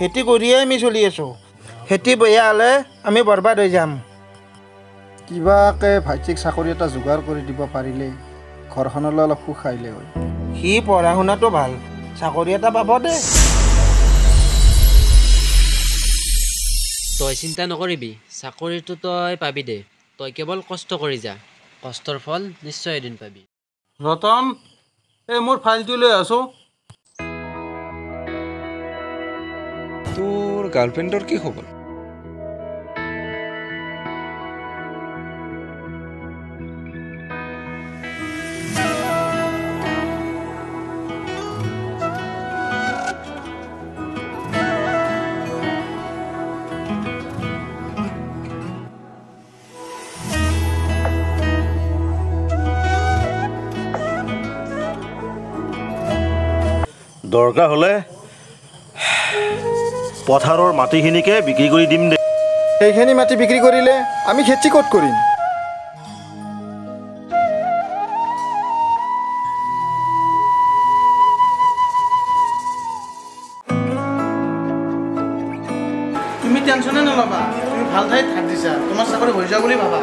খেতি কৰিয়ে আমি চলি আছোঁ। খেতি বেয়া হ'লে আমি বৰবাদ হৈ যাম। কিবাকে ভাইটিক চাকৰি এটা যোগাৰ কৰি দিব পাৰিলে ঘৰখনলৈ অলপ সুখ আহিলে হয়। সি পঢ়া শুনাটো ভাল, চাকৰি এটা পাব দে। তই চিন্তা নকৰিবি, চাকৰিটো তই পাবি দে। তই কেৱল কষ্ট কৰি যা, কষ্টৰ ফল নিশ্চয় এদিন পাবি। ৰতন, এই মোৰ ফাইলটো লৈ আছোঁ। তোৰ গাৰ্লফ্ৰেণ্ডৰ কি খবৰ? দৰকাৰ হ'লে পথাৰৰ মাটিখিনিকে বিক্ৰী কৰি দিম দে। সেইখিনি মাটি বিক্ৰী কৰিলে আমি খেতি ক'ত কৰিম? তুমি টেনশ্যনে নল'বা, তুমি ভাল ঠাইত হাত দিছা, তোমাৰ চাকৰি হৈ যোৱা বুলি ভাবা।